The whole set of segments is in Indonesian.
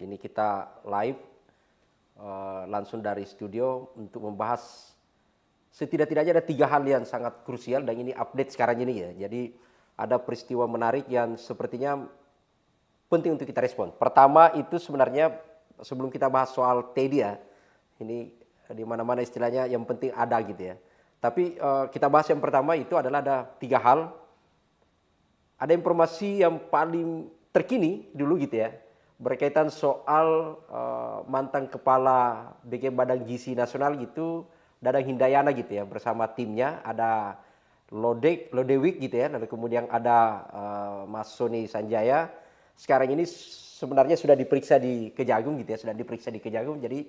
Ini kita live langsung dari studio untuk membahas setidak-tidaknya ada 3 hal yang sangat krusial dan ini update sekarang ini ya. Jadi ada peristiwa menarik yang sepertinya penting untuk kita respon. Pertama itu sebenarnya sebelum kita bahas soal Teddy ya, ini di mana-mana istilahnya yang penting ada gitu ya. Tapi kita bahas yang pertama itu adalah ada 3 hal. Ada informasi yang paling terkini dulu gitu ya, berkaitan soal mantan kepala BK Badan Gizi Nasional gitu, Dadang Hindayana gitu ya, bersama timnya ada Lodewijk gitu ya, lalu kemudian ada Mas Sony Sanjaya. Sekarang ini sebenarnya sudah diperiksa di Kejagung gitu ya, sudah diperiksa di Kejagung. Jadi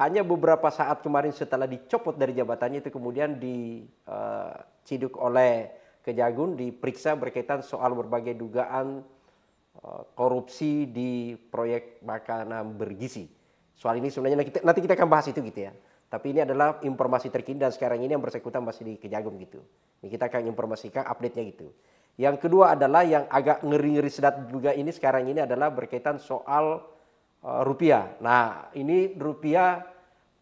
hanya beberapa saat kemarin setelah dicopot dari jabatannya itu kemudian diciduk oleh Kejagung, diperiksa berkaitan soal berbagai dugaan korupsi di proyek makanan bergizi. Soal ini sebenarnya nanti kita akan bahas itu gitu ya. Tapi ini adalah informasi terkini dan sekarang ini yang bersangkutan masih di Kejagung gitu. Ini kita akan informasikan update-nya gitu. Yang kedua adalah yang agak ngeri-ngeri sedap juga ini sekarang ini adalah berkaitan soal rupiah. Nah ini rupiah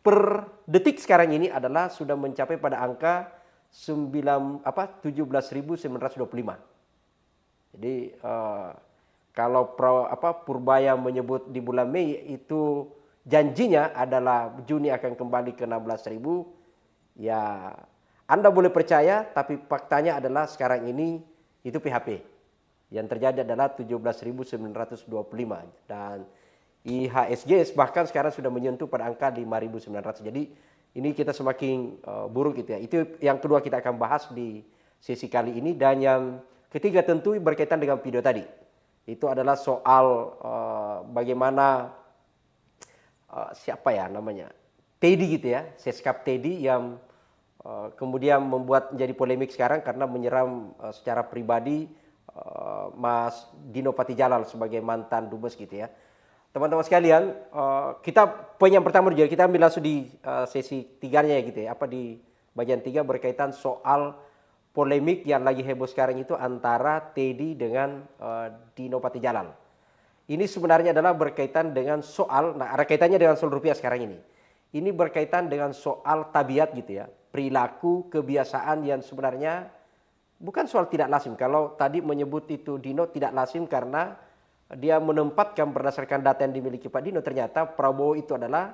per detik sekarang ini adalah sudah mencapai pada angka 17.925. Jadi kalau Purbaya menyebut di bulan Mei itu janjinya adalah Juni akan kembali ke 16.000, ya Anda boleh percaya, tapi faktanya adalah sekarang ini itu PHP. Yang terjadi adalah 17.925 dan IHSG bahkan sekarang sudah menyentuh pada angka 5.900. Jadi ini kita semakin buruk gitu ya. Itu yang kedua kita akan bahas di sesi kali ini. Dan yang ketiga tentu berkaitan dengan video tadi. Itu adalah soal bagaimana siapa ya namanya, Teddy gitu ya, Seskap Teddy yang kemudian membuat menjadi polemik sekarang karena menyeram secara pribadi Mas Dino Patijalal sebagai mantan dubes gitu ya. Teman-teman sekalian, kita poin yang pertama juga kita ambil langsung di sesi tiganya ya gitu ya, di bagian 3 berkaitan soal polemik yang lagi heboh sekarang itu antara Teddy dengan Dino Patijalal. Ini sebenarnya adalah berkaitan dengan soal, nah ada kaitannya dengan soal rupiah sekarang ini. Ini berkaitan dengan soal tabiat gitu ya, perilaku, kebiasaan yang sebenarnya bukan soal tidak lazim. Kalau tadi menyebut itu Dino tidak lazim karena dia menempatkan berdasarkan data yang dimiliki Pak Dino, ternyata Prabowo itu adalah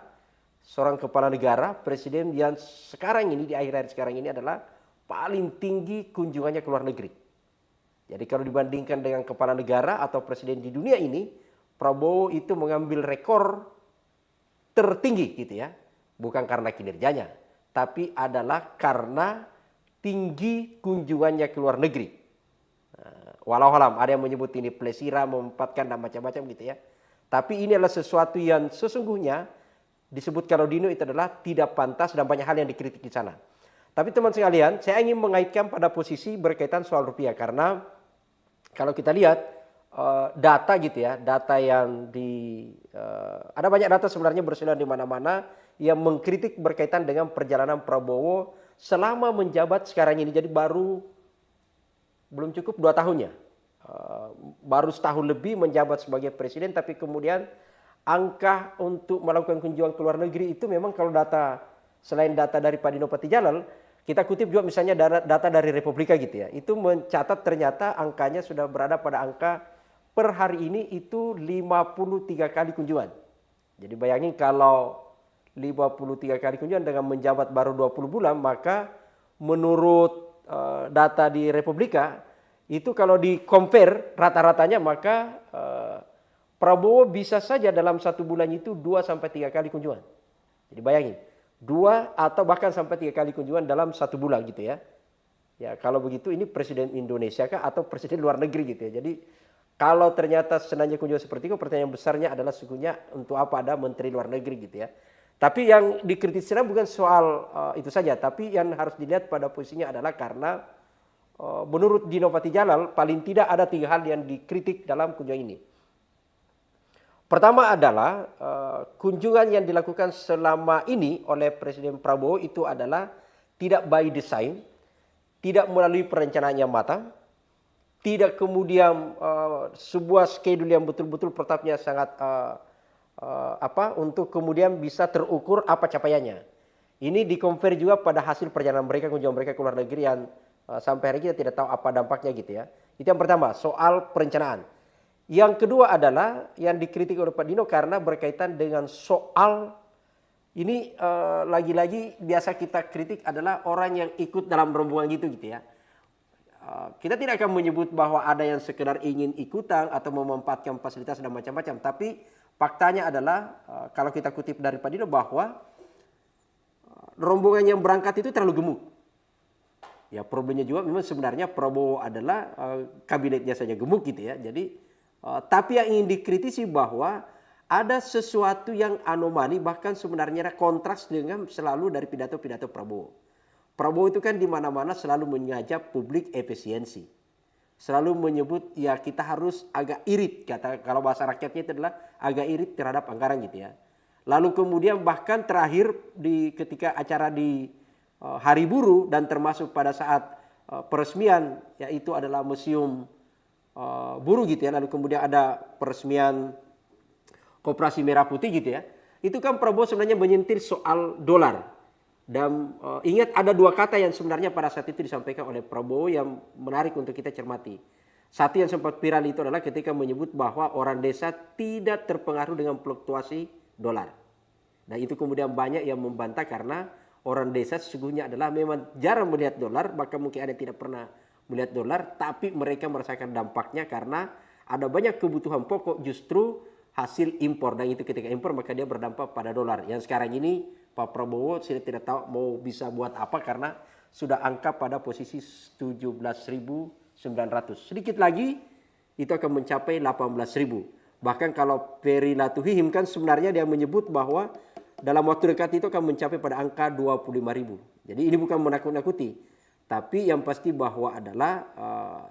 seorang kepala negara, presiden yang sekarang ini, di akhir-akhir sekarang ini adalah paling tinggi kunjungannya ke luar negeri. Jadi kalau dibandingkan dengan kepala negara atau presiden di dunia ini, Prabowo itu mengambil rekor tertinggi gitu ya. Bukan karena kinerjanya, tapi adalah karena tinggi kunjungannya ke luar negeri. Walau alam ada yang menyebut ini plesira, memanfaatkan dan macam-macam gitu ya. Tapi ini adalah sesuatu yang sesungguhnya disebut kalau Dino itu adalah tidak pantas dan banyak hal yang dikritik di sana. Tapi teman sekalian, saya ingin mengaitkan pada posisi berkaitan soal rupiah karena kalau kita lihat data gitu ya, data yang ada banyak data sebenarnya berseliweran di mana-mana yang mengkritik berkaitan dengan perjalanan Prabowo selama menjabat sekarang ini. Jadi belum cukup 2 tahunnya, baru setahun lebih menjabat sebagai presiden, tapi kemudian angka untuk melakukan kunjungan ke luar negeri itu memang kalau data selain data dari Pak Dino Patijalal, kita kutip juga misalnya data dari Republika gitu ya, itu mencatat ternyata angkanya sudah berada pada angka per hari ini itu 53 kali kunjungan. Jadi bayangin kalau 53 kali kunjungan dengan menjabat baru 20 bulan, maka menurut data di Republika itu kalau di compare rata-ratanya maka Prabowo bisa saja dalam 1 bulan itu 2-3 kali kunjungan. Jadi bayangin 2 atau bahkan sampai 3 kali kunjungan dalam 1 bulan gitu ya. Ya kalau begitu ini presiden Indonesia kah atau presiden luar negeri gitu ya. Jadi kalau ternyata senangnya kunjungan seperti itu, pertanyaan besarnya adalah sesungguhnya untuk apa ada menteri luar negeri gitu ya. Tapi yang dikritiskan bukan soal itu saja, tapi yang harus dilihat pada posisinya adalah karena menurut Dino Patijalal paling tidak ada 3 hal yang dikritik dalam kunjungan ini. Pertama adalah kunjungan yang dilakukan selama ini oleh Presiden Prabowo itu adalah tidak by design, tidak melalui perencanaan yang matang, tidak kemudian sebuah schedule yang betul-betul protapnya sangat untuk kemudian bisa terukur apa capaiannya. Ini di-compare juga pada hasil perjalanan mereka, kunjungan mereka ke luar negeri yang sampai hari ini kita tidak tahu apa dampaknya gitu ya. Itu yang pertama, soal perencanaan. Yang kedua adalah yang dikritik oleh Pak Dino karena berkaitan dengan soal ini lagi-lagi biasa kita kritik adalah orang yang ikut dalam rombongan gitu ya. Kita tidak akan menyebut bahwa ada yang sekedar ingin ikutan atau memanfaatkan fasilitas dan macam-macam. Tapi faktanya adalah kalau kita kutip dari Pak Dino bahwa rombongan yang berangkat itu terlalu gemuk. Ya problemnya juga memang sebenarnya Prabowo adalah kabinetnya saja gemuk gitu ya. Jadi tapi yang ingin dikritisi bahwa ada sesuatu yang anomali bahkan sebenarnya kontras dengan selalu dari pidato-pidato Prabowo. Prabowo itu kan di mana-mana selalu mengajak publik efisiensi. Selalu menyebut ya kita harus agak irit, kata kalau bahasa rakyatnya itu adalah agak irit terhadap anggaran gitu ya. Lalu kemudian bahkan terakhir ketika acara di Hari Buruh dan termasuk pada saat peresmian yaitu adalah Museum Buruh gitu ya. Lalu kemudian ada peresmian Koperasi Merah Putih gitu ya. Itu kan Prabowo sebenarnya menyentil soal dolar. Dan ingat ada dua kata yang sebenarnya pada saat itu disampaikan oleh Prabowo yang menarik untuk kita cermati. Satu yang sempat viral itu adalah ketika menyebut bahwa orang desa tidak terpengaruh dengan fluktuasi dolar. Dan itu kemudian banyak yang membantah karena orang desa sesungguhnya adalah memang jarang melihat dolar, bahkan mungkin ada yang tidak pernah melihat dolar, tapi mereka merasakan dampaknya karena ada banyak kebutuhan pokok justru hasil impor, dan itu ketika impor maka dia berdampak pada dolar. Yang sekarang ini Pak Prabowo sudah tidak tahu mau bisa buat apa karena sudah angka pada posisi 17.900. Sedikit lagi itu akan mencapai 18.000. Bahkan kalau Ferry Latuhihim kan sebenarnya dia menyebut bahwa dalam waktu dekat itu akan mencapai pada angka 25.000. Jadi ini bukan menakut-nakuti. Tapi yang pasti bahwa adalah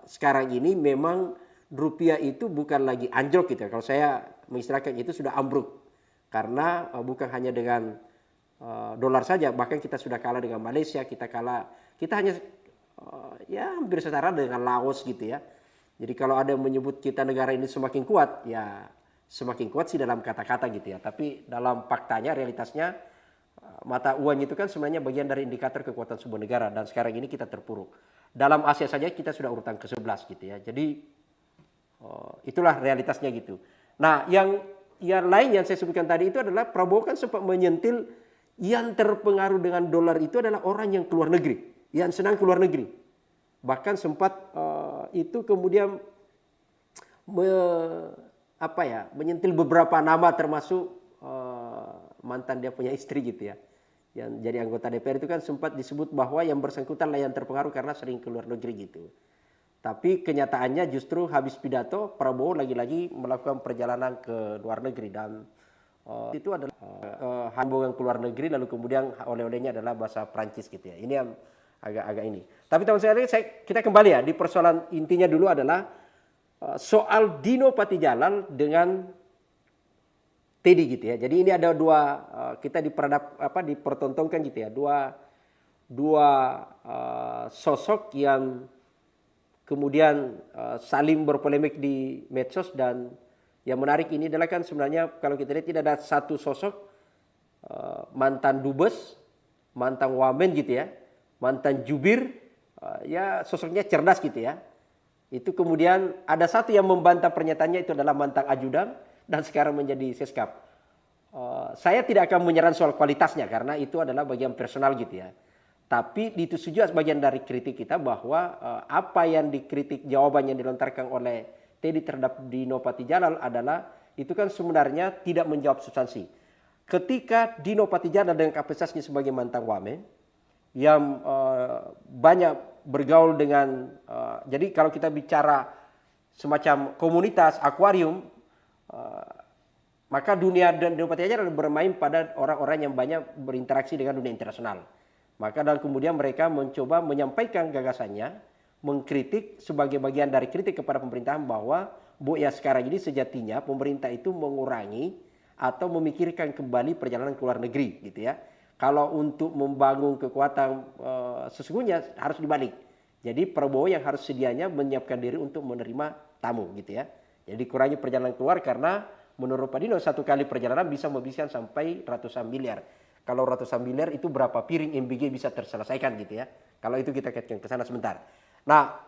sekarang ini memang rupiah itu bukan lagi anjlok gitu ya. Kalau saya mengistilahkan itu sudah ambruk. Karena bukan hanya dengan dolar saja, bahkan kita sudah kalah dengan Malaysia, kita hanya ya hampir setara dengan Laos gitu ya. Jadi kalau ada yang menyebut kita negara ini semakin kuat, ya semakin kuat sih dalam kata-kata gitu ya. Tapi dalam faktanya, realitasnya mata uang itu kan sebenarnya bagian dari indikator kekuatan sebuah negara dan sekarang ini kita terpuruk. Dalam Asia saja kita sudah urutan ke-11 gitu ya. Jadi itulah realitasnya gitu. Nah, yang lain yang saya sebutkan tadi itu adalah Prabowo kan sempat menyentil yang terpengaruh dengan dolar itu adalah orang yang keluar negeri, yang senang keluar negeri. Bahkan sempat itu kemudian menyentil beberapa nama termasuk mantan dia punya istri gitu ya. Yang jadi anggota DPR itu kan sempat disebut bahwa yang bersangkutan lah yang terpengaruh karena sering keluar negeri gitu. Tapi kenyataannya justru habis pidato Prabowo lagi-lagi melakukan perjalanan ke luar negeri dan itu adalah hambungan ke luar negeri lalu kemudian oleh-olehnya adalah bahasa Prancis gitu ya. Ini yang agak ini. Tapi teman-teman kita kembali ya di persoalan intinya dulu adalah soal Dino Patijalal dengan Teddy gitu ya. Jadi ini ada dua kita dipertontonkan gitu ya. Dua sosok yang kemudian saling berpolemik di medsos dan yang menarik ini adalah kan sebenarnya kalau kita lihat tidak ada satu sosok mantan dubes, mantan wamen gitu ya, mantan jubir, ya sosoknya cerdas gitu ya. Itu kemudian ada satu yang membantah pernyataannya itu adalah mantan ajudan dan sekarang menjadi seskap. Saya tidak akan menyerang soal kualitasnya karena itu adalah bagian personal gitu ya. Tapi itu juga bagian dari kritik kita bahwa apa yang dikritik jawaban yang dilontarkan oleh Teddy terhadap Dino Patijalal adalah itu kan sebenarnya tidak menjawab substansi. Ketika Dino Patijalal dengan kapasitasnya sebagai mantan wamen yang banyak bergaul dengan jadi kalau kita bicara semacam komunitas akuarium maka dunia dan Dino Patijalal bermain pada orang-orang yang banyak berinteraksi dengan dunia internasional. Maka dan kemudian mereka mencoba menyampaikan gagasannya, mengkritik sebagai bagian dari kritik kepada pemerintahan bahwa ya sekarang ini sejatinya pemerintah itu mengurangi atau memikirkan kembali perjalanan ke luar negeri gitu ya. Kalau untuk membangun kekuatan sesungguhnya harus dibalik. Jadi Prabowo yang harus sedianya menyiapkan diri untuk menerima tamu gitu ya. Jadi kurangi perjalanan keluar karena menurut Pak Dino satu kali perjalanan bisa menghabiskan sampai ratusan miliar. Kalau ratusan miliar itu berapa piring MBG bisa terselesaikan gitu ya. Kalau itu kita kaitkan ke sana sebentar. Nah,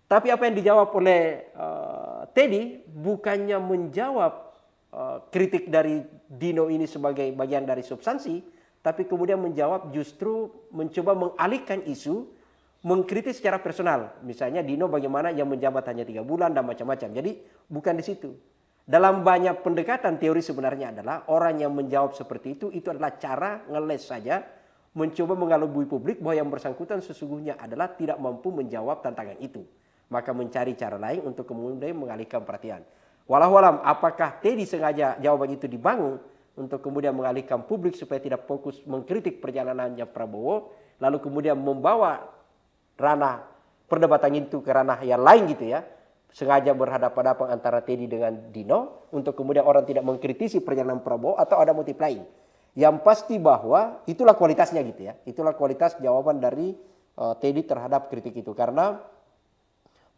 tapi apa yang dijawab oleh Teddy bukannya menjawab kritik dari Dino ini sebagai bagian dari substansi, tapi kemudian menjawab justru mencoba mengalihkan isu, mengkritik secara personal. Misalnya Dino bagaimana yang menjabat hanya 3 bulan dan macam-macam. Jadi bukan di situ. Dalam banyak pendekatan teori sebenarnya adalah orang yang menjawab seperti itu adalah cara ngeles saja, mencoba mengalabui publik bahwa yang bersangkutan sesungguhnya adalah tidak mampu menjawab tantangan itu. Maka mencari cara lain untuk kemudian mengalihkan perhatian. Walau apakah Teddy sengaja jawaban itu dibangun untuk kemudian mengalihkan publik supaya tidak fokus mengkritik perjalanannya Prabowo, lalu kemudian membawa ranah perdebatan itu ke ranah yang lain gitu ya. Sengaja berhadapan-hadapan antara Teddy dengan Dino untuk kemudian orang tidak mengkritisi perjalanan Prabowo atau ada motif lain. Yang pasti bahwa itulah kualitasnya gitu ya. Itulah kualitas jawaban dari Teddy terhadap kritik itu. Karena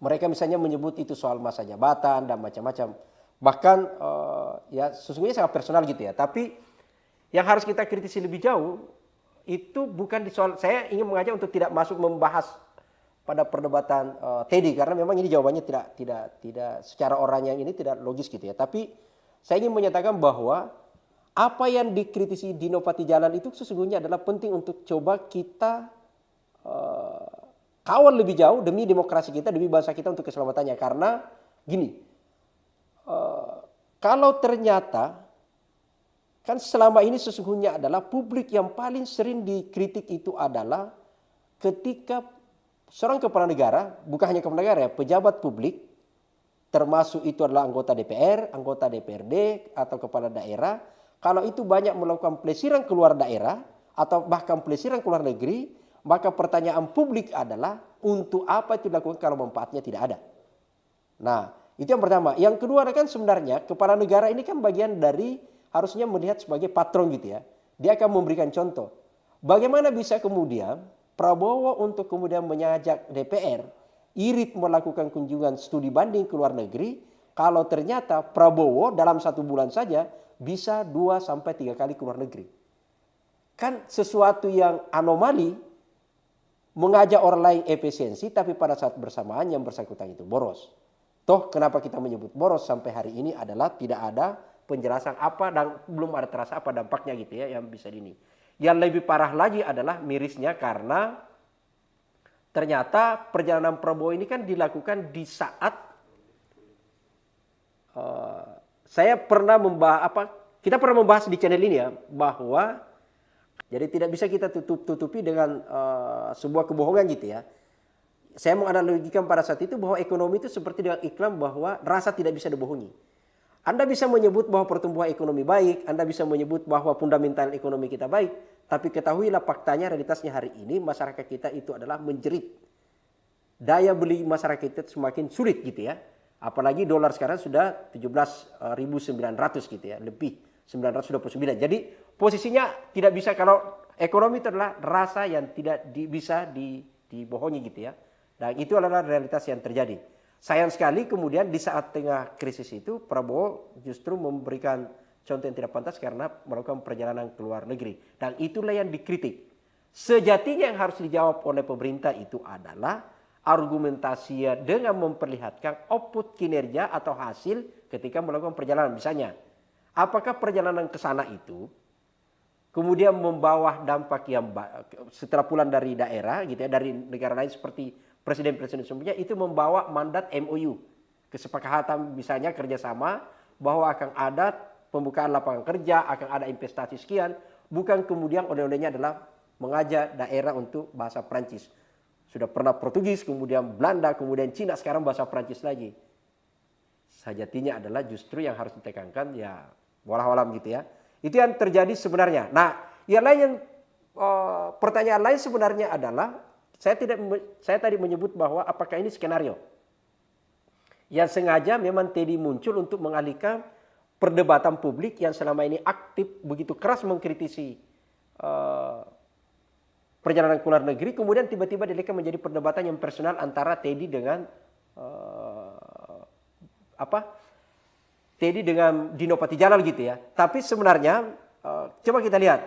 mereka misalnya menyebut itu soal masa jabatan dan macam-macam. Bahkan ya sesungguhnya sangat personal gitu ya. Tapi yang harus kita kritisi lebih jauh itu bukan di soal, saya ingin mengajak untuk tidak masuk membahas pada perdebatan Teddy karena memang ini jawabannya tidak secara orang yang ini tidak logis gitu ya. Tapi saya ingin menyatakan bahwa apa yang dikritisi Dino Patijalan itu sesungguhnya adalah penting untuk coba kita kawal lebih jauh demi demokrasi kita, demi bangsa kita untuk keselamatannya. Karena gini, kalau ternyata kan selama ini sesungguhnya adalah publik yang paling sering dikritik itu adalah ketika seorang kepala negara, bukan hanya kepala negara ya, pejabat publik, termasuk itu adalah anggota DPR, anggota DPRD, atau kepala daerah, kalau itu banyak melakukan pelesiran keluar daerah, atau bahkan pelesiran keluar negeri, maka pertanyaan publik adalah, untuk apa itu dilakukan kalau manfaatnya tidak ada? Nah, itu yang pertama. Yang kedua kan sebenarnya, kepala negara ini kan bagian dari, harusnya melihat sebagai patron gitu ya. Dia akan memberikan contoh. Bagaimana bisa kemudian Prabowo untuk kemudian mengajak DPR irit melakukan kunjungan studi banding ke luar negeri kalau ternyata Prabowo dalam 1 bulan saja bisa 2-3 kali ke luar negeri. Kan sesuatu yang anomali mengajak orang lain efisiensi tapi pada saat bersamaan yang bersangkutan itu boros. Toh kenapa kita menyebut boros sampai hari ini adalah tidak ada penjelasan apa dan belum ada terasa apa dampaknya gitu ya yang bisa ini. Yang lebih parah lagi adalah mirisnya karena ternyata perjalanan Prabowo ini kan dilakukan di saat kita pernah membahas di channel ini ya bahwa jadi tidak bisa kita tutupi dengan sebuah kebohongan gitu ya. Saya menganalogikan pada saat itu bahwa ekonomi itu seperti dengan iklan bahwa rasa tidak bisa dibohongi. Anda bisa menyebut bahwa pertumbuhan ekonomi baik, Anda bisa menyebut bahwa fundamental ekonomi kita baik, tapi ketahuilah faktanya realitasnya hari ini masyarakat kita itu adalah menjerit. Daya beli masyarakat kita semakin sulit gitu ya. Apalagi dolar sekarang sudah 17.900 gitu ya, lebih 929. Jadi posisinya tidak bisa, kalau ekonomi itu adalah rasa yang tidak bisa dibohongi gitu ya. Dan itu adalah realitas yang terjadi. Sayang sekali kemudian di saat tengah krisis itu Prabowo justru memberikan contoh yang tidak pantas karena melakukan perjalanan ke luar negeri. Dan itulah yang dikritik. Sejatinya yang harus dijawab oleh pemerintah itu adalah argumentasinya dengan memperlihatkan output kinerja atau hasil ketika melakukan perjalanan. Misalnya, apakah perjalanan ke sana itu kemudian membawa dampak yang setelah pulang dari daerah gitu ya, dari negara lain seperti presiden-presiden sebelumnya itu membawa mandat MOU, kesepakatan misalnya kerjasama bahwa akan ada pembukaan lapangan kerja, akan ada investasi sekian, bukan kemudian oleh-olehnya adalah mengajak daerah untuk bahasa Prancis. Sudah pernah Portugis, kemudian Belanda, kemudian Cina, sekarang bahasa Prancis lagi. Sejatinya adalah justru yang harus ditekankan ya walau-alam gitu ya. Itu yang terjadi sebenarnya. Nah, yang lain pertanyaan lain sebenarnya adalah saya tadi menyebut bahwa apakah ini skenario yang sengaja memang Teddy muncul untuk mengalihkan perdebatan publik yang selama ini aktif begitu keras mengkritisi perjalanan ke luar negeri, kemudian tiba-tiba dileka menjadi perdebatan yang personal antara Teddy dengan Teddy dengan Dino Patijalal gitu ya. Tapi sebenarnya coba kita lihat.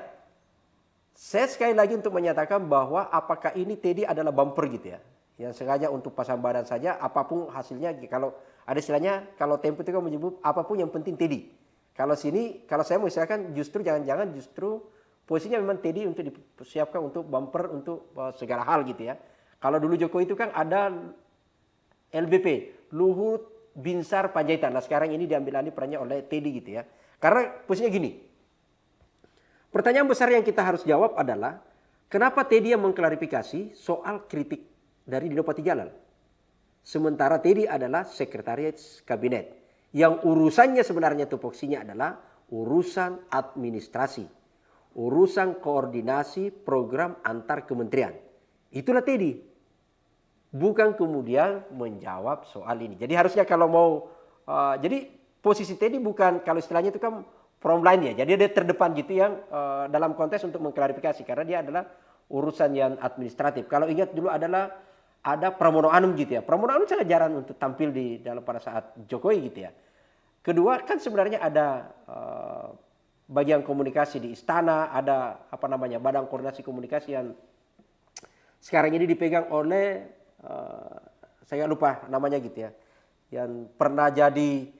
Saya sekali lagi untuk menyatakan bahwa apakah ini Teddy adalah bumper gitu ya. Yang sengaja untuk pasang badan saja, apapun hasilnya. Kalau ada istilahnya, kalau Tempo itu kan menyebut apapun yang penting Teddy. Kalau sini, kalau saya misalkan justru jangan-jangan justru posisinya memang Teddy untuk dipersiapkan untuk bumper untuk segala hal gitu ya. Kalau dulu Jokowi itu kan ada LBP, Luhut Binsar Panjaitan. Nah sekarang ini diambil alih perannya oleh Teddy gitu ya. Karena posisinya gini. Pertanyaan besar yang kita harus jawab adalah kenapa Teddy yang mengklarifikasi soal kritik dari Dino Patijalal. Sementara Teddy adalah sekretaris kabinet. Yang urusannya sebenarnya tupoksinya adalah urusan administrasi. Urusan koordinasi program antar kementerian. Itulah Teddy. Bukan kemudian menjawab soal ini. Jadi harusnya kalau mau, jadi posisi Teddy bukan, kalau istilahnya itu kan front line ya. Jadi dia terdepan gitu yang dalam konteks untuk mengklarifikasi. Karena dia adalah urusan yang administratif. Kalau ingat dulu ada Pramono Anung gitu ya. Pramono Anung sangat jarang untuk tampil di dalam pada saat Jokowi gitu ya. Kedua kan sebenarnya ada bagian komunikasi di istana, ada apa namanya badan koordinasi komunikasi yang sekarang ini dipegang oleh saya lupa namanya gitu ya, yang pernah jadi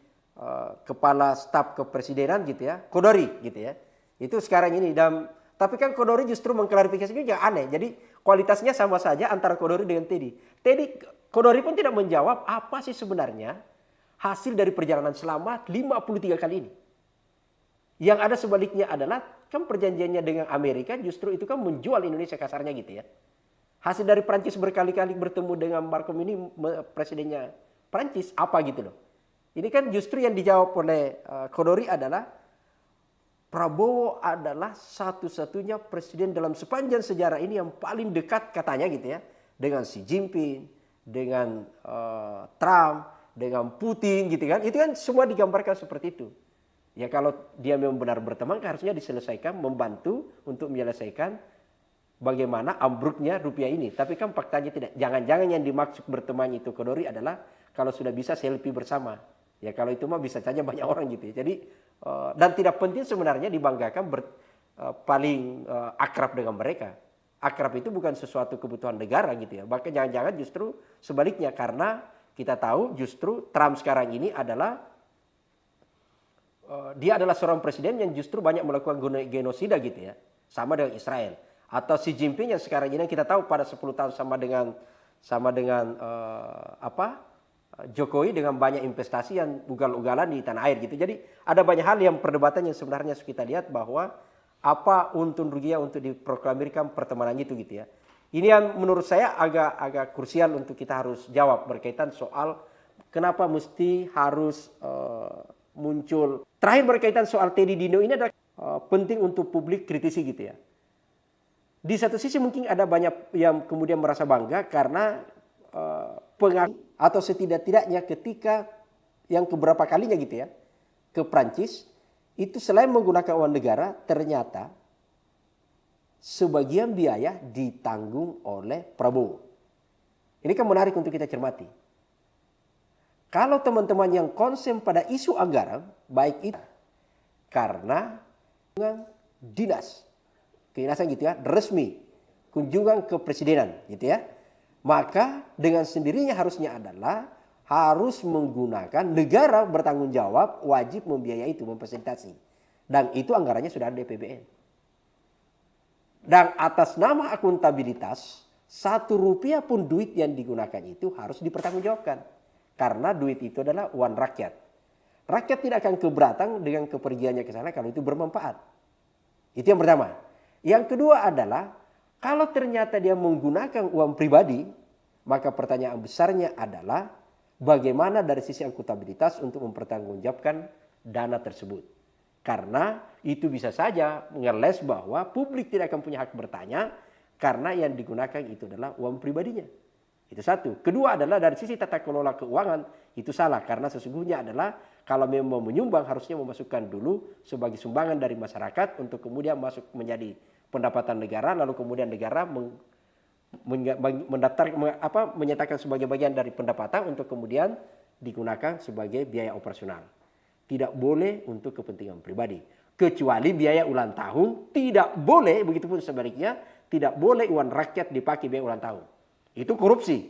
kepala staf kepresidenan gitu ya, Kodori gitu ya. Itu sekarang ini tapi kan Kodori justru mengklarifikasi juga aneh. Jadi kualitasnya sama saja antara Kodori dengan Teddy. Kodori pun tidak menjawab apa sih sebenarnya hasil dari perjalanan selama 53 kali ini. Yang ada sebaliknya adalah kan perjanjiannya dengan Amerika justru itu kan menjual Indonesia kasarnya gitu ya. Hasil dari Prancis berkali-kali bertemu dengan Macron ini presidennya Prancis apa gitu loh. Ini kan justru yang dijawab oleh Kodori adalah Prabowo adalah satu-satunya presiden dalam sepanjang sejarah ini yang paling dekat katanya gitu ya. Dengan Xi Jinping, dengan Trump, dengan Putin gitu kan. Itu kan semua digambarkan seperti itu. Ya kalau dia memang benar berteman harusnya diselesaikan, membantu untuk menyelesaikan bagaimana ambruknya rupiah ini. Tapi kan faktanya tidak. Jangan-jangan yang dimaksud berteman itu Kodori adalah kalau sudah bisa selfie bersama. Ya kalau itu mah bisa saja banyak orang gitu ya. Jadi dan tidak penting sebenarnya dibanggakan paling akrab dengan mereka. Akrab itu bukan sesuatu kebutuhan negara gitu ya. Bahkan jangan-jangan justru sebaliknya karena kita tahu justru Trump sekarang ini adalah dia adalah seorang presiden yang justru banyak melakukan genosida gitu ya. Sama dengan Israel. Atau Xi Jinping yang sekarang ini kita tahu pada 10 tahun sama dengan Jokowi dengan banyak investasi yang ugal-ugalan di tanah air gitu. Jadi ada banyak hal yang perdebatan yang sebenarnya kita lihat bahwa apa untung ruginya untuk diproklamirkan pertemanan itu gitu ya. Ini yang menurut saya agak krusial untuk kita harus jawab berkaitan soal kenapa mesti harus muncul. Terakhir berkaitan soal Teddy Dino ini adalah penting untuk publik kritisi gitu ya. Di satu sisi mungkin ada banyak yang kemudian merasa bangga karena pengaruh atau setidak-tidaknya ketika yang keberapa kalinya gitu ya ke Prancis itu selain menggunakan uang negara ternyata sebagian biaya ditanggung oleh Prabowo. Ini kan menarik untuk kita cermati. Kalau teman-teman yang konsen pada isu anggaran baik itu karena dinas kedinasan gitu ya, resmi, kunjungan ke presidenan gitu ya. Maka dengan sendirinya harusnya adalah harus menggunakan negara bertanggung jawab wajib membiayai itu, memfasilitasi. Dan itu anggarannya sudah ada di APBN. Dan atas nama akuntabilitas, 1 rupiah pun duit yang digunakan itu harus dipertanggungjawabkan. Karena duit itu adalah uang rakyat. Rakyat tidak akan keberatan dengan kepergiannya ke sana kalau itu bermanfaat. Itu yang pertama. Yang kedua adalah kalau ternyata dia menggunakan uang pribadi, maka pertanyaan besarnya adalah bagaimana dari sisi akuntabilitas untuk mempertanggungjawabkan dana tersebut. Karena itu bisa saja ngeles bahwa publik tidak akan punya hak bertanya karena yang digunakan itu adalah uang pribadinya. Itu satu. Kedua adalah dari sisi tata kelola keuangan itu salah karena sesungguhnya adalah kalau memang menyumbang harusnya memasukkan dulu sebagai sumbangan dari masyarakat untuk kemudian masuk menjadi pendapatan negara lalu kemudian negara menyatakan sebagai bagian dari pendapatan untuk kemudian digunakan sebagai biaya operasional. tidak boleh untuk kepentingan pribadi. Kecuali biaya ulang tahun tidak boleh, begitupun sebaliknya tidak boleh uang rakyat dipakai biaya ulang tahun. Itu korupsi.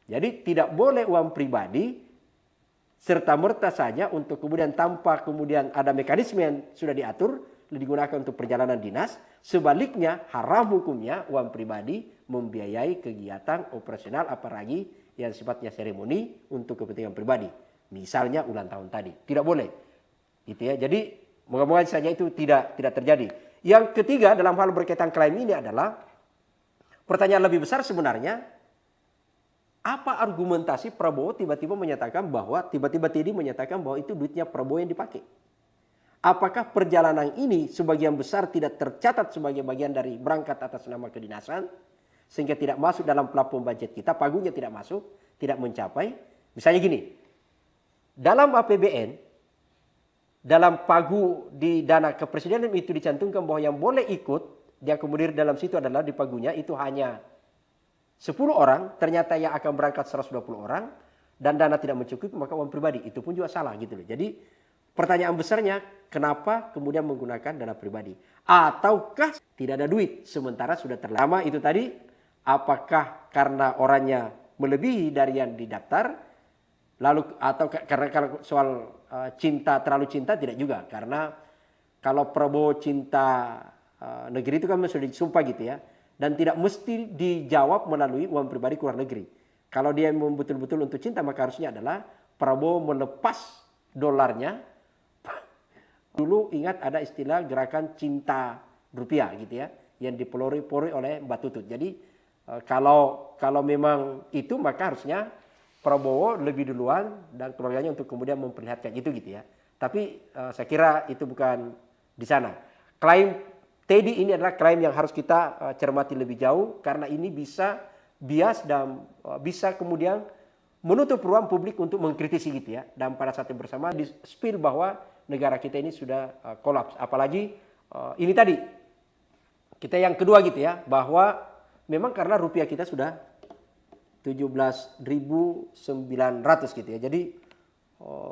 Jadi tidak boleh uang pribadi serta-merta saja untuk kemudian tanpa kemudian ada mekanisme yang sudah diatur digunakan untuk perjalanan dinas. Sebaliknya haram hukumnya uang pribadi membiayai kegiatan operasional apalagi yang sifatnya seremoni untuk kepentingan pribadi. Misalnya ulang tahun tadi, tidak boleh. Gitu ya. Jadi moga-moga saja itu tidak terjadi. Yang ketiga dalam hal berkaitan klaim ini adalah pertanyaan lebih besar sebenarnya, apa argumentasi Prabowo tiba-tiba menyatakan bahwa tiba-tiba Teddy menyatakan bahwa itu duitnya Prabowo yang dipakai. Apakah perjalanan ini sebagian besar tidak tercatat sebagai bagian dari berangkat atas nama kedinasan sehingga tidak masuk dalam plafon budget kita, pagunya tidak masuk, tidak mencapai. Misalnya gini, dalam APBN, dalam pagu di dana kepresidenan itu dicantumkan bahwa yang boleh ikut diakomodir dalam situ adalah di pagunya itu hanya 10 orang, ternyata yang akan berangkat 120 orang dan dana tidak mencukupi maka uang pribadi. Itu pun juga salah gitu loh. Jadi pertanyaan besarnya kenapa kemudian menggunakan dana pribadi? Ataukah tidak ada duit sementara sudah terlama itu tadi? Apakah karena orangnya melebihi dari yang didaftar? Lalu atau karena kalau soal cinta terlalu cinta tidak juga, karena kalau Prabowo cinta negeri itu kan sudah disumpah gitu ya, dan tidak mesti dijawab melalui uang pribadi ke luar negeri. Kalau dia betul-betul untuk cinta maka harusnya adalah Prabowo melepas dolarnya. Dulu ingat ada istilah gerakan cinta rupiah gitu ya, yang dipelori-pelori oleh Mbak Tutut. Jadi kalau memang itu maka harusnya Prabowo lebih duluan dan keluarganya untuk kemudian memperlihatkan itu gitu ya. Tapi saya kira itu bukan di sana. Klaim Teddy ini adalah klaim yang harus kita cermati lebih jauh karena ini bisa bias dan bisa kemudian menutup ruang publik untuk mengkritisi gitu ya. Dan pada saat yang bersamaan di spill bahwa negara kita ini sudah kolaps. Apalagi ini tadi kita yang kedua gitu ya, bahwa memang karena rupiah kita sudah 17.900 gitu ya. Jadi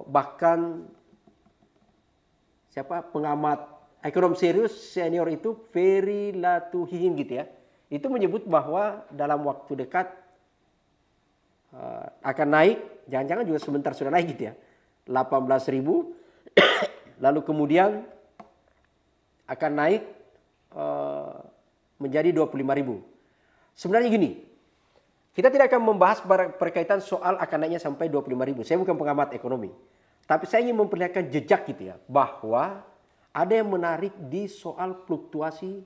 bahkan siapa pengamat ekonom serius senior itu Ferry Latuhihin gitu ya, itu menyebut bahwa dalam waktu dekat akan naik, jangan-jangan juga sebentar sudah naik gitu ya, 18.000 lalu kemudian akan naik menjadi 25.000. Sebenarnya gini, kita tidak akan membahas berkaitan soal akan naiknya sampai 25.000. Saya bukan pengamat ekonomi, tapi saya ingin memperlihatkan jejak gitu ya, bahwa ada yang menarik di soal fluktuasi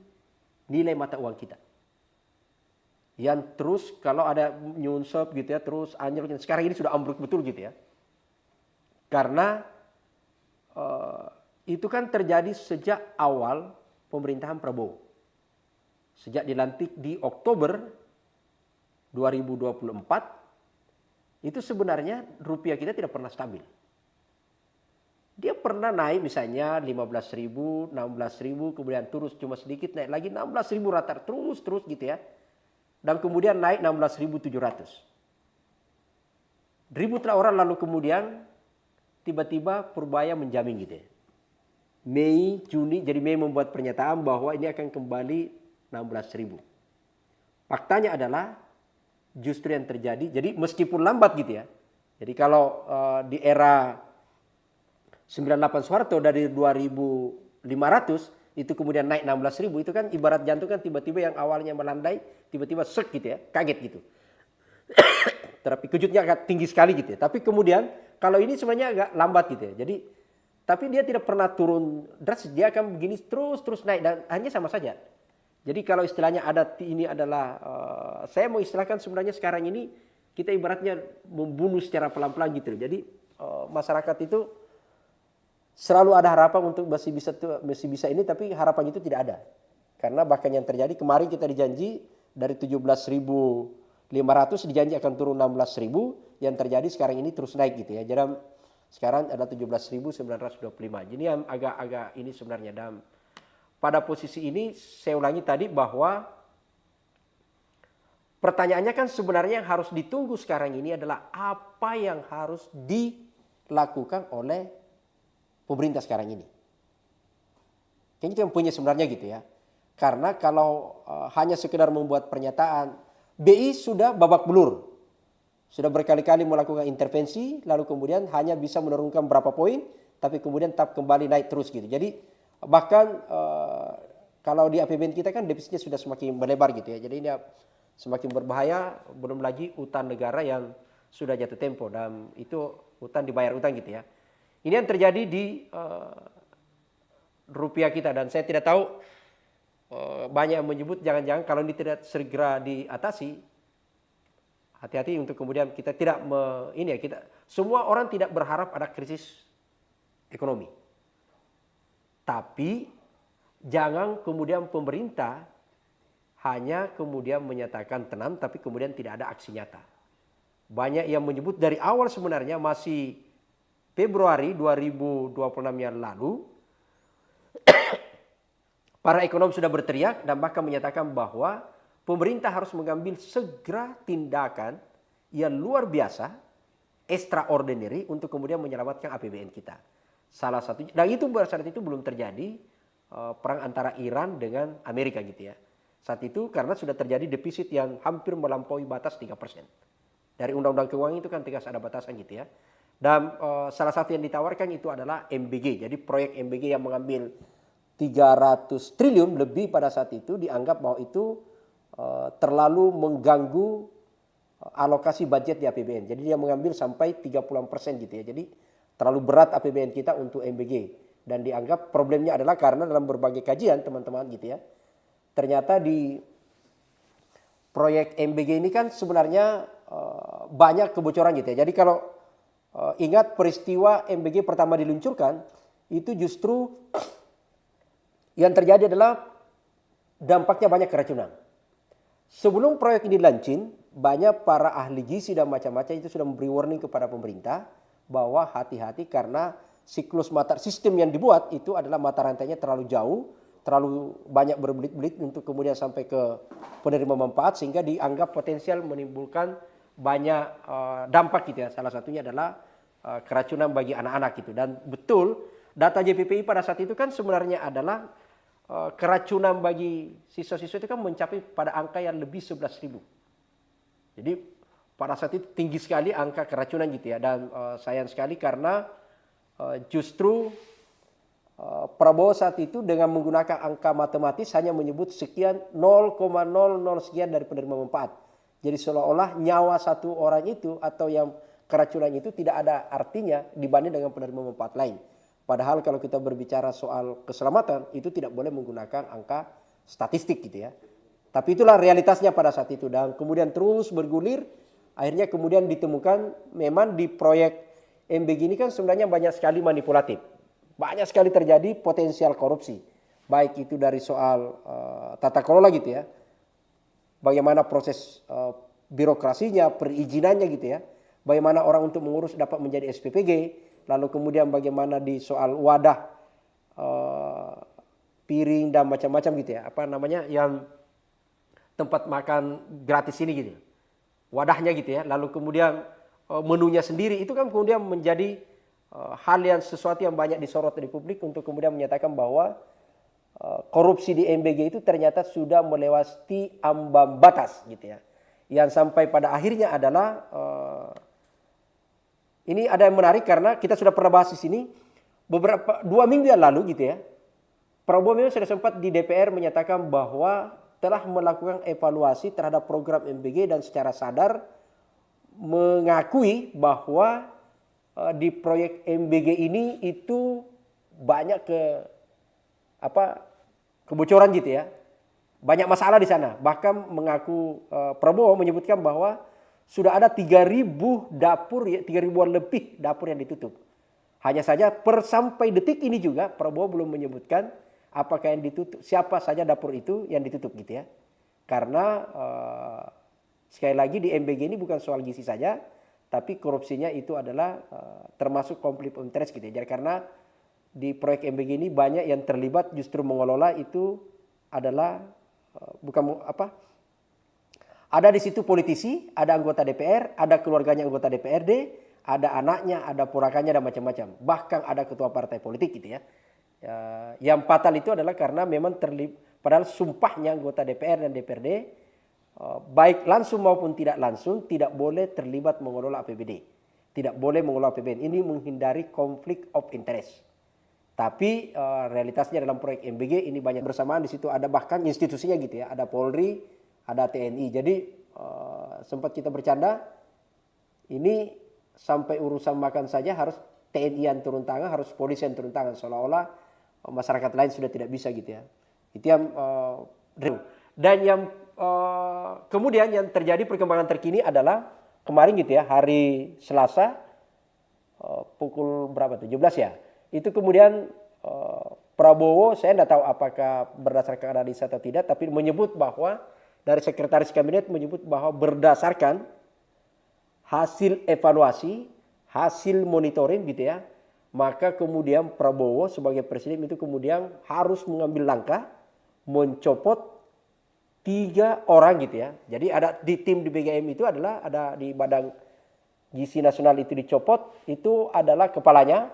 nilai mata uang kita. Yang terus kalau ada nyunsep gitu ya, terus anjlok. Sekarang ini sudah ambruk betul gitu ya. Karena itu kan terjadi sejak awal pemerintahan Prabowo. Sejak dilantik di Oktober 2024, itu sebenarnya rupiah kita tidak pernah stabil. Dia pernah naik misalnya 15.000, 16.000, kemudian terus cuma sedikit naik lagi 16.000 rata terus gitu ya. Dan kemudian naik 16.700. Ribuan orang lalu kemudian tiba-tiba Purbaya menjamin gitu ya. Mei, Juni, jadi Mei membuat pernyataan bahwa ini akan kembali 16.000. Faktanya adalah justru yang terjadi, jadi meskipun lambat gitu ya. Jadi kalau di era 98 Soeharto dari 2.500 itu kemudian naik 16.000, itu kan ibarat jantung kan tiba-tiba yang awalnya melandai tiba-tiba sek gitu ya, kaget gitu. Tapi kejutnya agak tinggi sekali gitu ya. Tapi kemudian kalau ini sebenarnya agak lambat gitu ya. Jadi tapi dia tidak pernah turun drastis, dia akan begini terus naik dan hanya sama saja. Jadi kalau istilahnya ada ini adalah saya mau istilahkan sebenarnya sekarang ini kita ibaratnya membunuh secara pelan-pelan gitu loh. Jadi masyarakat itu selalu ada harapan untuk masih bisa ini, tapi harapan itu tidak ada. Karena bahkan yang terjadi kemarin kita dijanji dari 17.500 dijanji akan turun 16.000, yang terjadi sekarang ini terus naik gitu ya. Jadi sekarang ada 17.925. Jadi yang agak ini sebenarnya. Dan pada posisi ini saya ulangi tadi bahwa pertanyaannya kan sebenarnya yang harus ditunggu sekarang ini adalah apa yang harus dilakukan oleh pemerintah sekarang ini. Kayaknya itu yang punya sebenarnya gitu ya. Karena kalau hanya sekedar membuat pernyataan, BI sudah babak belur. Sudah berkali-kali melakukan intervensi, lalu kemudian hanya bisa menurunkan berapa poin, tapi kemudian tetap kembali naik terus gitu. Jadi bahkan kalau di APBN kita kan defisitnya sudah semakin melebar gitu ya. Jadi ini semakin berbahaya, belum lagi utang negara yang sudah jatuh tempo dan itu utang dibayar utang gitu ya. Ini yang terjadi di rupiah kita dan saya tidak tahu banyak yang menyebut jangan-jangan kalau ini tidak segera diatasi, hati-hati untuk kemudian kita tidak kita semua orang tidak berharap ada krisis ekonomi. Tapi jangan kemudian pemerintah hanya kemudian menyatakan tenang tapi kemudian tidak ada aksi nyata. Banyak yang menyebut dari awal sebenarnya masih Februari 2026 yang lalu para ekonom sudah berteriak dan bahkan menyatakan bahwa pemerintah harus mengambil segera tindakan yang luar biasa, extraordinary untuk kemudian menyelamatkan APBN kita. Salah satunya, dan itu saat itu belum terjadi perang antara Iran dengan Amerika gitu ya. Saat itu karena sudah terjadi defisit yang hampir melampaui batas 3%. Dari Undang-Undang Keuangan itu kan tegas ada batasan gitu ya. Dan salah satu yang ditawarkan itu adalah MBG. Jadi proyek MBG yang mengambil 300 triliun lebih pada saat itu dianggap bahwa itu terlalu mengganggu alokasi budget di APBN. Jadi dia mengambil sampai 30% gitu ya. Jadi terlalu berat APBN kita untuk MBG. Dan dianggap problemnya adalah karena dalam berbagai kajian teman-teman gitu ya. Ternyata di proyek MBG ini kan sebenarnya banyak kebocoran gitu ya. Jadi kalau ingat peristiwa MBG pertama diluncurkan, itu justru yang terjadi adalah dampaknya banyak keracunan. Sebelum proyek ini launching, banyak para ahli gizi dan macam-macam itu sudah memberi warning kepada pemerintah bahwa hati-hati karena siklus mata sistem yang dibuat itu adalah mata rantainya terlalu jauh, terlalu banyak berbelit-belit untuk kemudian sampai ke penerima manfaat sehingga dianggap potensial menimbulkan banyak dampak gitu ya. Salah satunya adalah keracunan bagi anak-anak gitu. Dan betul data JPPI pada saat itu kan sebenarnya adalah keracunan bagi siswa-siswa itu kan mencapai pada angka yang lebih 11.000. Jadi pada saat itu tinggi sekali angka keracunan gitu ya. Dan sayang sekali karena justru Prabowo saat itu dengan menggunakan angka matematis hanya menyebut sekian 0,00 sekian dari penerima manfaat. Jadi seolah-olah nyawa satu orang itu atau yang keracunan itu tidak ada artinya dibanding dengan penerima manfaat lain. Padahal kalau kita berbicara soal keselamatan itu tidak boleh menggunakan angka statistik gitu ya. Tapi itulah realitasnya pada saat itu dan kemudian terus bergulir. Akhirnya kemudian ditemukan memang di proyek MBG ini kan sebenarnya banyak sekali manipulatif. Banyak sekali terjadi potensial korupsi. Baik itu dari soal tata kelola gitu ya. Bagaimana proses birokrasinya, perizinannya gitu ya. Bagaimana orang untuk mengurus dapat menjadi SPPG. Lalu kemudian bagaimana di soal wadah, piring dan macam-macam gitu ya. Apa namanya yang tempat makan gratis ini gitu. Wadahnya gitu ya. Lalu kemudian menunya sendiri itu kan kemudian menjadi hal yang sesuatu yang banyak disorot di publik untuk kemudian menyatakan bahwa korupsi di MBG itu ternyata sudah melewati ambang batas gitu ya. Yang sampai pada akhirnya adalah ini ada yang menarik karena kita sudah pernah bahas di sini beberapa 2 minggu yang lalu gitu ya. Prabowo memang sudah sempat di DPR menyatakan bahwa telah melakukan evaluasi terhadap program MBG dan secara sadar mengakui bahwa di proyek MBG ini itu banyak kebocoran gitu ya. Banyak masalah di sana. Bahkan mengaku Prabowo menyebutkan bahwa sudah ada 3.000 dapur, 3.000-an lebih dapur yang ditutup. Hanya saja sampai detik ini juga Prabowo belum menyebutkan apakah yang ditutup, siapa saja dapur itu yang ditutup gitu ya. Karena sekali lagi di MBG ini bukan soal gizi saja, tapi korupsinya itu adalah termasuk konflik of interest gitu ya. Jadi karena di proyek MBG ini banyak yang terlibat justru mengelola itu adalah ada di situ politisi, ada anggota DPR, ada keluarganya anggota DPRD, ada anaknya, ada ponakannya, ada macam-macam. Bahkan ada ketua partai politik gitu ya. Yang fatal itu adalah karena memang padahal sumpahnya anggota DPR dan DPRD baik langsung maupun tidak langsung tidak boleh terlibat mengelola APBD. Tidak boleh mengelola APBN. Ini menghindari konflik of interest. Tapi realitasnya dalam proyek MBG ini banyak bersamaan, di situ ada bahkan institusinya gitu ya, ada Polri, ada TNI. Jadi sempat kita bercanda, ini sampai urusan makan saja harus TNI yang turun tangan, harus polisi yang turun tangan, seolah-olah masyarakat lain sudah tidak bisa gitu ya. Itu yang dan yang kemudian yang terjadi perkembangan terkini adalah kemarin gitu ya, hari Selasa pukul berapa tuh? 17 ya. Itu kemudian Prabowo, saya tidak tahu apakah berdasarkan analisa atau tidak, tapi menyebut bahwa dari sekretaris kabinet menyebut bahwa berdasarkan hasil evaluasi, hasil monitoring gitu ya, maka kemudian Prabowo sebagai presiden itu kemudian harus mengambil langkah mencopot 3 orang gitu ya. Jadi ada di tim di BGM itu adalah ada di Badan Gizi Nasional itu dicopot, itu adalah kepalanya.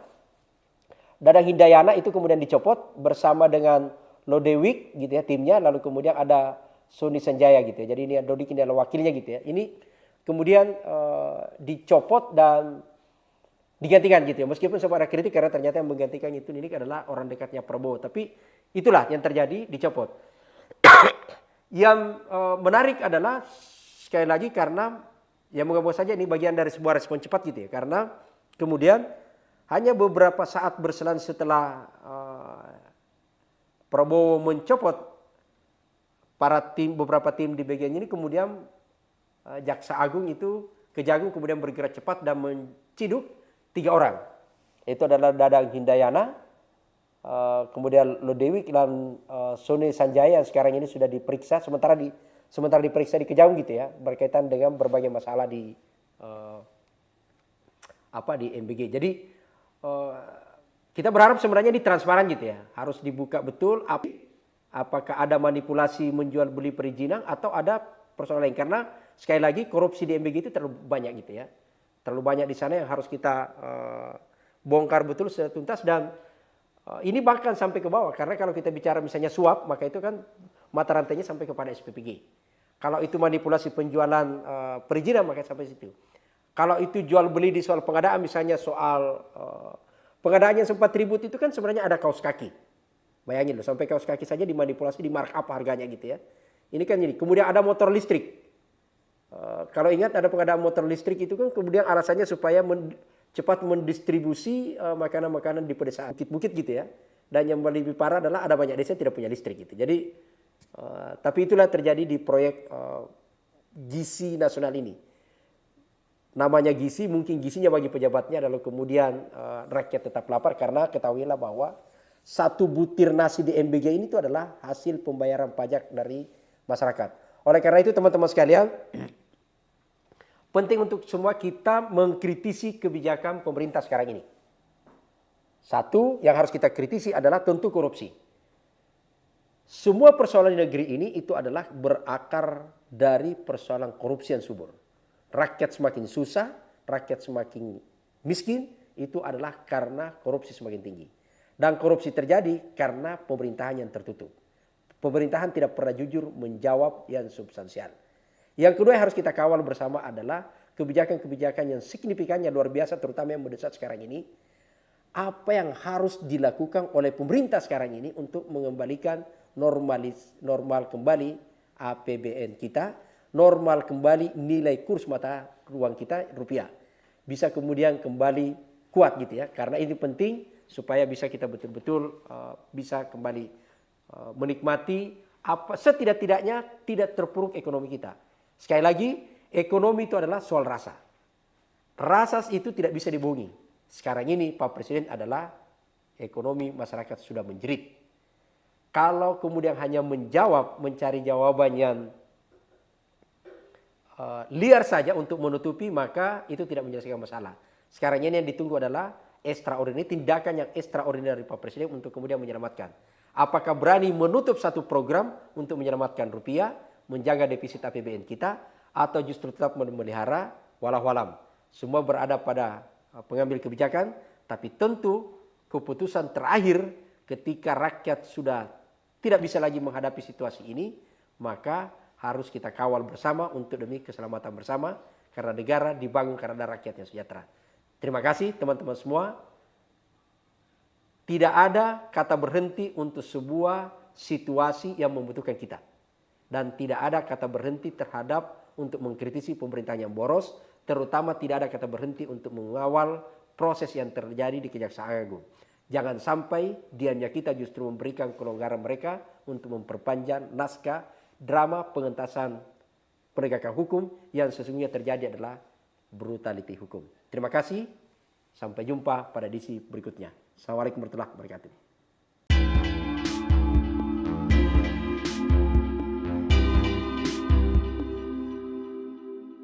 Dadang Hindayana itu kemudian dicopot bersama dengan Lodewijk gitu ya timnya, lalu kemudian ada Sony Sanjaya gitu ya. Jadi ini Dodik ini adalah wakilnya gitu ya. Ini kemudian dicopot dan digantikan gitu ya. Meskipun sempat ada kritik karena ternyata yang menggantikan itu ini adalah orang dekatnya Prabowo. Tapi itulah yang terjadi, dicopot. Yang menarik adalah sekali lagi karena ya moga-moga saja ini bagian dari sebuah respon cepat gitu ya. Karena kemudian hanya beberapa saat berselang setelah Prabowo mencopot beberapa tim di bagian ini, kemudian Jaksa Agung itu Kejagung kemudian bergerak cepat dan menciduk 3 orang. Itu adalah Dadang Hindayana, kemudian Lodewijk dan Sony Sanjaya yang sekarang ini sudah diperiksa, sementara diperiksa di Kejagung gitu ya, berkaitan dengan berbagai masalah di MBG. Jadi kita berharap sebenarnya ini transparan gitu ya, harus dibuka betul apakah ada manipulasi menjual beli perizinan atau ada persoalan lain, karena sekali lagi korupsi di MBG itu terlalu banyak gitu ya, terlalu banyak di sana yang harus kita bongkar betul setuntas. Dan ini bahkan sampai ke bawah, karena kalau kita bicara misalnya suap, maka itu kan mata rantainya sampai kepada SPPG. Kalau itu manipulasi penjualan perizinan, maka sampai situ. Kalau itu jual beli di soal pengadaan, misalnya soal pengadaan yang sempat ribut itu kan sebenarnya ada kaos kaki. Bayangin loh, sampai kaos kaki saja dimanipulasi, di markup harganya gitu ya. Ini kan ini. Kemudian ada motor listrik. Kalau ingat ada pengadaan motor listrik itu kan kemudian alasannya supaya cepat mendistribusi makanan-makanan di pedesaan, bukit-bukit gitu ya. Dan yang lebih parah adalah ada banyak desa yang tidak punya listrik gitu. Jadi, tapi itulah terjadi di proyek gizi nasional ini. Namanya gizi, mungkin gizinya bagi pejabatnya adalah kemudian rakyat tetap lapar, karena ketahuilah bahwa 1 butir nasi di MBG ini itu adalah hasil pembayaran pajak dari masyarakat. Oleh karena itu teman-teman sekalian, penting untuk semua kita mengkritisi kebijakan pemerintah sekarang ini. 1 yang harus kita kritisi adalah tentu korupsi. Semua persoalan di negeri ini itu adalah berakar dari persoalan korupsi yang subur. Rakyat semakin susah, rakyat semakin miskin, itu adalah karena korupsi semakin tinggi. Dan korupsi terjadi karena pemerintahan yang tertutup. Pemerintahan tidak pernah jujur menjawab yang substansial. Yang kedua yang harus kita kawal bersama adalah kebijakan-kebijakan yang signifikannya luar biasa, terutama yang mendesak sekarang ini. Apa yang harus dilakukan oleh pemerintah sekarang ini untuk mengembalikan normal kembali APBN kita, normal kembali nilai kurs mata uang kita rupiah. Bisa kemudian kembali kuat gitu ya. Karena ini penting supaya bisa kita betul-betul bisa kembali menikmati setidak-tidaknya tidak terpuruk ekonomi kita. Sekali lagi, ekonomi itu adalah soal rasa. Rasa itu tidak bisa dibohongi. Sekarang ini Pak Presiden adalah ekonomi masyarakat sudah menjerit. Kalau kemudian hanya mencari jawaban yang liar saja untuk menutupi, maka itu tidak menyelesaikan masalah. Sekarang ini yang ditunggu adalah extraordinary, tindakan yang extraordinary Pak Presiden untuk kemudian menyelamatkan. Apakah berani menutup satu program untuk menyelamatkan rupiah, menjaga defisit APBN kita, atau justru tetap memelihara walau-walam. semua berada pada pengambil kebijakan, tapi tentu keputusan terakhir ketika rakyat sudah tidak bisa lagi menghadapi situasi ini, maka harus kita kawal bersama untuk demi keselamatan bersama, karena negara dibangun karena rakyat yang sejahtera. Terima kasih teman-teman semua. Tidak ada kata berhenti untuk sebuah situasi yang membutuhkan kita. Dan tidak ada kata berhenti terhadap untuk mengkritisi pemerintahan yang boros, terutama tidak ada kata berhenti untuk mengawal proses yang terjadi di Kejaksaan Agung. Jangan sampai diamnya kita justru memberikan kelonggaran mereka untuk memperpanjang naskah drama pengentasan penegakan hukum yang sesungguhnya terjadi adalah brutality hukum. Terima kasih. Sampai jumpa pada edisi berikutnya. Assalamualaikum warahmatullahi wabarakatuh.